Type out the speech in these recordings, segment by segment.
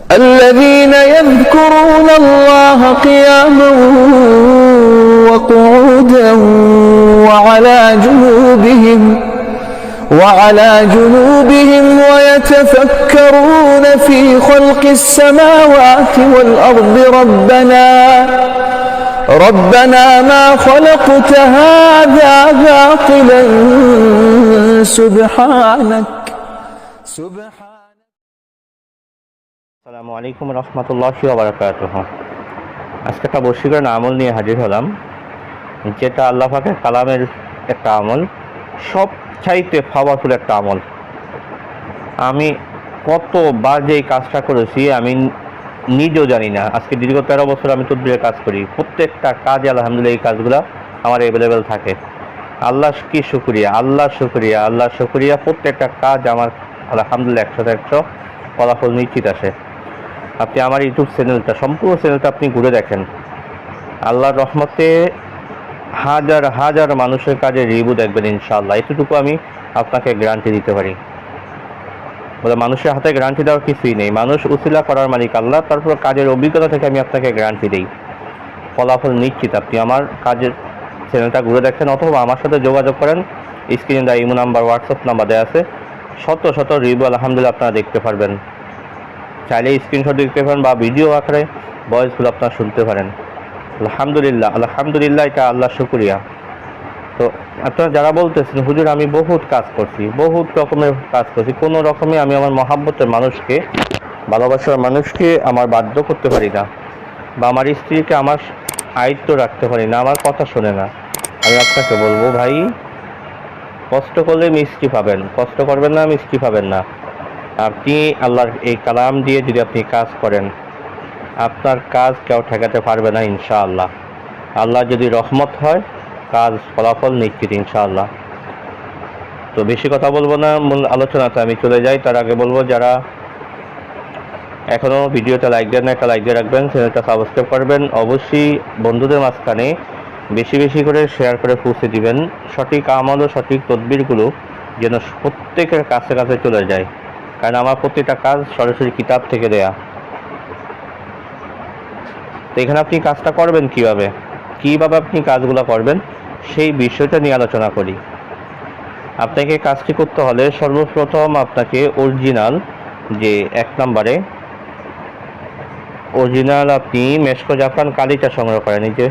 الذين يذكرون الله قياما وقعودا وعلى جنوبهم ويتفكرون في خلق السماوات والأرض ربنا ما خلقت هذا باطلا سبحانك আসসালামু আলাইকুম রহমতুল্লাহি ওয়া বারাকাতুহু। আজকে একটা বশীকরণ আমল নিয়ে হাজির হলাম, যেটা আল্লাহ পাকের কালামের একটা আমল, সবচাইতে পাওয়ারফুল একটা আমল। আমি কতবার যে এই কাজটা করেছি আমি নিজেও জানি না। আজকে দীর্ঘ 13 বছর আমি তদবিরের কাজ করি, প্রত্যেকটা কাজে আলহামদুলিল্লাহ এই কাজগুলো আমার অ্যাভেলেবেল থাকে। আল্লাহ কি শুকরিয়া, আল্লাহ শুকরিয়া, আল্লাহ শুকরিয়া। প্রত্যেকটা কাজ আমার আলহামদুলিল্লাহ 100% ফলাফল নিশ্চিত আসে। আপনি আমার ইউটিউব চ্যানেলটা, সম্পূর্ণ চ্যানেলটা আপনি ঘুরে দেখেন, আল্লাহর রহমতে হাজার হাজার মানুষের কাজে রিভিউ দেখবেন ইনশাআল্লাহ। এতটুকু আমি আপনাকে গ্যারান্টি দিতে পারি। বলে মানুষের হাতে গ্যারান্টি দেওয়ার কিছুই নেই, মানুষ উসিলা করার মালিক আল্লাহ। তারপর কাজের অভিজ্ঞতা থেকে আমি আপনাকে গ্যারান্টি দিই, ফলাফল নিশ্চিত। আপনি আমার কাজের চ্যানেলটা ঘুরে দেখেন অথবা আমার সাথে যোগাযোগ করেন। স্ক্রিনে দেওয়া ইমো নাম্বার, হোয়াটসঅ্যাপ নাম্বার দেওয়া আছে। শত শত রিভিউ আলহামদুলিল্লাহ আপনারা দেখতে পারবেন। চাইলে স্ক্রিনশট দিতে পারেন বা ভিডিও আকারে ভয়েসগুলো আপনারা শুনতে পারেন। আলহামদুলিল্লাহ, আলহামদুলিল্লাহ, এটা আল্লাহ শুকরিয়া। তো আপনারা যারা বলতেছেন হুজুর আমি বহুত কাজ করছি, বহুত রকমের কাজ করছি, কোনো রকমে আমি আমার মহাব্বতের মানুষকে, ভালোবাসার মানুষকে আমার বাধ্য করতে পারি না, বা আমার স্ত্রীকে আমার আয়ত্ত রাখতে পারি না, আমার কথা শোনে না, আমি আপনাকে বলবো ভাই, কষ্ট করলে মিষ্টি পাবেন, কষ্ট করবেন না মিষ্টি পাবেন না। আপনি আল্লাহর এই কালাম দিয়ে যদি আপনি কাজ করেন, আপনার কাজ কেউ ঠেকাতে পারবে না ইনশাআল্লাহ। আল্লাহ যদি রহমত হয়, কাজ ফলাফল নিশ্চিত ইনশাআল্লাহ। তো বেশি কথা বলবো না, মূল আলোচনাতে আমি চলে যাই। তার আগে বলবো, যারা এখনও ভিডিওটা লাইক দেন না, একটা লাইক দিয়ে রাখবেন, চ্যানেলটা সাবস্ক্রাইব করবেন। অবশ্যই বন্ধুদের মাঝখানে বেশি বেশি করে শেয়ার করে পৌঁছে দিবেন। সঠিক আমল ও সঠিক তদবিরগুলো যেন প্রত্যেকের কাছে কাছে চলে যায়, কারণ আমার প্রত্যেকটা কাজ সরাসরি কিতাব থেকে দেয়া। তো এখানে আপনি কাজটা করবেন কিভাবে আপনি কাজগুলো করবেন সেই বিষয়টা নিয়ে আলোচনা করি। আপনাকে কাজটি করতে হলে সর্বপ্রথম আপনাকে অরিজিনাল, যে 1 নম্বরে অরিজিনাল আপনি মেশকো জাফরান কালিটা সংগ্রহ করেন। এই যে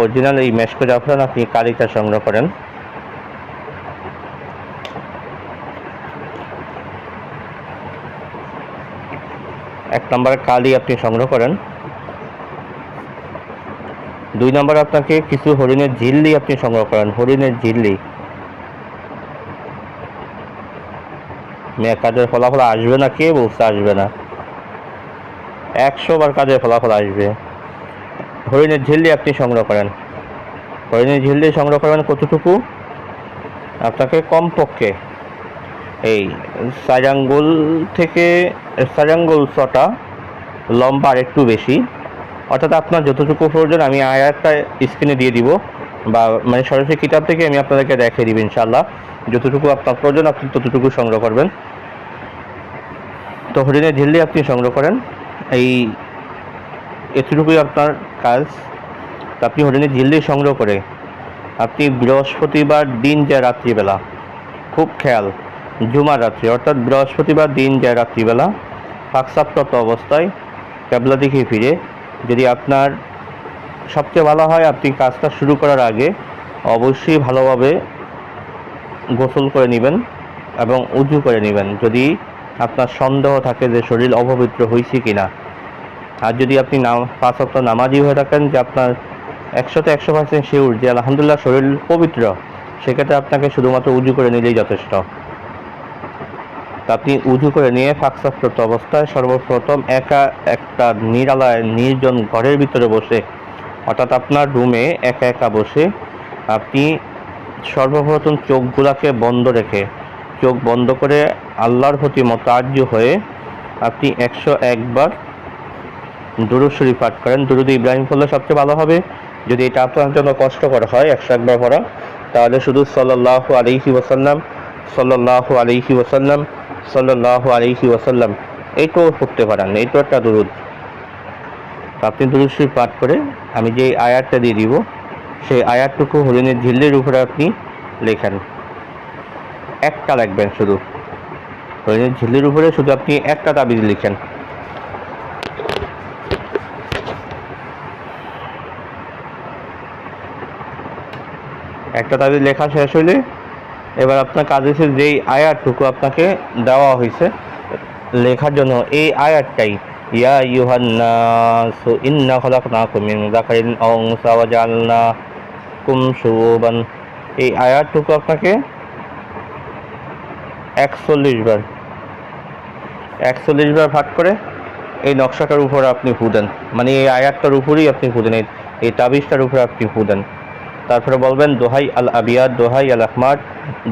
অরিজিনাল এই মেশকো জাফরান আপনি কালিটা সংগ্রহ করেন। এক নম্বরে কালি আপনি সংগ্রহ করেন। 2 নম্বরে আপনাকে কিছু হরিণের ঝিল্লি আপনি সংগ্রহ করেন। হরিণের ঝিল্লি, কাজের ফলাফল আসবে না, কে বলছে আসবে না? 100 বার কাজের ফলাফল আসবে। হরিণের ঝিল্লি আপনি সংগ্রহ করেন। হরিণের ঝিল্লি সংগ্রহ করবেন কতটুকু? আপনাকে কমপক্ষে এই 4 আঙ্গুল থেকে 4 আঙ্গুল ছটা, লম্বা আর একটু বেশি, অর্থাৎ আপনার যতটুকু প্রয়োজন আমি আয়াতটা স্ক্রিনে দিয়ে দিব, বা মানে সরাসরি কিতাব থেকে আমি আপনাদেরকে দেখিয়ে দিব ইনশাআল্লাহ। যতটুকু আপনার প্রয়োজন আপনি ততটুকু সংগ্রহ করবেন। তো হরিণের ঝিল্লি আপনি সংগ্রহ করেন, এতটুকুই আপনার কাজ। তো আপনি হরিণের ঝিল্লি সংগ্রহ করে আপনি বৃহস্পতিবার দিন যায় রাত্রিবেলা, খুব খেয়াল, জুমার রাত্রি অর্থাৎ বৃহস্পতিবার দিন যায় রাত্রিবেলা ফাঁকসাপ্রত অবস্থায় ক্যাবলা দিকে ফিরে, যদি আপনার সবচেয়ে ভালো হয় আপনি কাজটা শুরু করার আগে অবশ্যই ভালোভাবে গোসল করে নেবেন এবং উজু করে নেবেন, যদি আপনার সন্দেহ থাকে যে শরীর অপবিত্র হয়েছে কিনা। আর যদি আপনি 5 ওয়াক্ত নামাজি হয়ে থাকেন, যে আপনার 100% শিওর যে আলহামদুলিল্লাহ শরীর পবিত্র, সেক্ষেত্রে আপনাকে শুধুমাত্র উজু করে নিলেই যথেষ্ট। আপনি উজু করে নিয়ে ফাঁকসাপ্রত অবস্থায় সর্বপ্রথম একা একটা নিরালায় নির্জন ঘরের ভিতরে বসে, অর্থাৎ আপনার রুমে একা একা বসে আপনি সর্বপ্রথম চোখগুলাকে বন্ধ রেখে, চোখ বন্ধ করে আল্লাহর প্রতি মোতাজ্জু হয়ে আপনি 101 বার দুরূদ শরীফ পাঠ করেন। দুরূদ ইব্রাহিম পড়লে সবচেয়ে ভালো হবে। যদি এটা আপনার জন্য কষ্টকর হয় 101 বার পড়া, তাহলে শুধু সাল্লাল্লাহু আলাইহি ওয়াসাল্লাম, সাল্লাল্লাহু আলাইহি ওয়াসাল্লাম, সাল্লাল্লাহু আলাইহি ওয়াসাল্লাম এইটাও পড়তে পারেন, এইটাও একটা দুরুদ। তো আপনি দুরুদ শরীফ পাঠ করে আমি যে আয়াতটা দিয়ে দিব সেই আয়াতটুকু হরিণের ঝিল্লির উপরে আপনি লেখেন, একটা লিখবেন শুধু, হরিণের ঝিল্লির উপরে শুধু আপনি একটা তাবিজ লিখেন। একটা তাবিজ লেখা শেষ হইলে এবার আপনার কাজ হচ্ছে যেই আয়াতটুকু আপনাকে দেওয়া হয়েছে লেখার জন্য, এই আয়াতটাই ইয়া আইয়ুহান নাসু ইন্না খলাকনাকুম মিন যাকারিন আও উনসা ওয়া জাআলনাকুম শুউবান, এই আয়াতটুকু আপনাকে 41 বার পাঠ করে এই নকশাটার উপরে আপনি ফু দেন, মানে এই আয়াতটার উপরেই আপনি ফু দেন, এই তাবিজটার উপরে আপনি ফু দেন। তারপরে বলবেন দোহাই আল আবিয়াদ, দোহাই আল আহমাদ,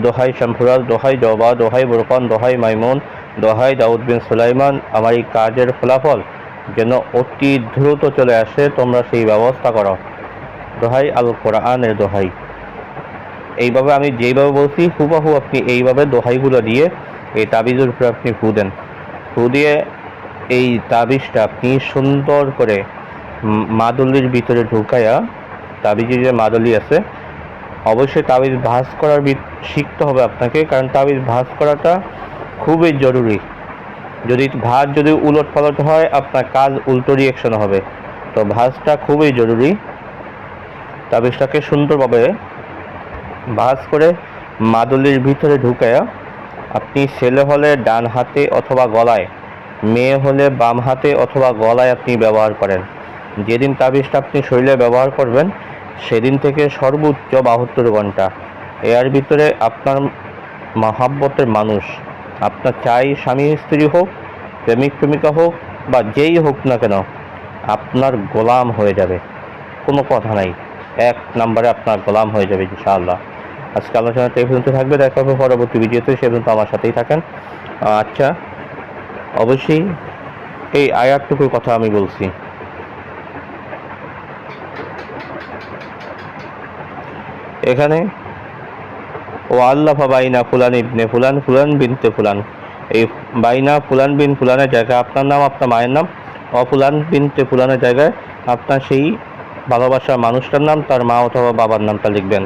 দোহাই শামফুরাজ, দোহাই জবা, দোহাই বুরকান, দোহাই মাইমুন, দোহাই দাউদ বিন সুলাইমান, আমার এই কাজের ফলাফল যেন অতি দ্রুত চলে আসে, তোমরা সেই ব্যবস্থা করো। দোহাই আল কোরআনের দোহাই। এইভাবে আমি যেইভাবে বলছি হুবহু আপনি এইভাবে দোহাইগুলো দিয়ে এই তাবিজের উপরে আপনি ফু দেন। ফু দিয়ে এই তাবিজটা আপনি সুন্দর করে মাদুলির ভিতরে ঢুকাইয়া, তাবিজের যে মাদুলি আছে অবশ্যই তাবিজ ভাঁজ করার শিখতে হবে আপনাকে, কারণ তাবিজ ভাঁজ করাটা খুবই জরুরি। যদি উলট পালট হয় আপনার কাজ উল্টো রিয়েকশন হবে, তো ভাঁজটা খুবই জরুরি। তাবিজটাকে সুন্দরভাবে ভাঁজ করে মাদুলির ভিতরে ঢুকাইয়া আপনি ছেলে হলে ডান হাতে অথবা গলায়, মেয়ে হলে বাম হাতে অথবা গলায় আপনি ব্যবহার করেন। যেদিন তাবিজটা আপনি শরীরে ব্যবহার করবেন সেদিন থেকে সর্বোচ্চ 72 ঘন্টা এর ভিতরে আপনার মহাব্বতের মানুষ, আপনার চাই স্বামী স্ত্রী হোক, প্রেমিক প্রেমিকা হোক বা যেই হোক না কেন, আপনার গোলাম হয়ে যাবে, কোনো কথা নাই, 1 নম্বরে আপনার গোলাম হয়ে যাবে ইনশাআল্লাহ। আজকে আলোচনাটা এই পর্যন্ত থাকবে, দেখা হবে পরবর্তী ভিডিওতে, সে পর্যন্ত আমার সাথেই থাকেন। আচ্ছা, অবশ্যই এই আয়াতটুকুর কথা আমি বলছি, এখানে ও আল্লাফা বাইনা ফুলান ইবনে ফুলান ফুলান বিনতে ফুলান, এই বাইনা ফুলান বিন ফুলানের জায়গায় আপনার নাম, আপনার মায়ের নাম, অফুলান বিনতে ফুলানের জায়গায় আপনার সেই ভালোবাসার মানুষটার নাম, তার মা অথবা বাবার নামটা লিখবেন।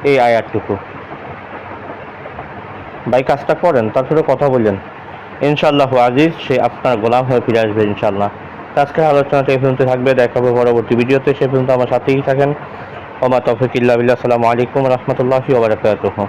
এই আয়াতটুকু ভাই কাজটা করেন, তারপরে কথা বললেন, ইনশাআল্লাহ আজিজ সে আপনার গোলাম হয়ে ফিরে আসবে ইনশাআল্লাহ। আজকের আলোচনাটা এই পর্যন্ত থাকবে, দেখা হবে পরবর্তী ভিডিওতে, সে পর্যন্ত আমার সাথেই থাকেন। ওমা তৌফিক ইল্লা বিল্লাহ। আসসালামু আলাইকুম ওয়া রাহমাতুল্লাহি ওয়া বারাকাতুহু।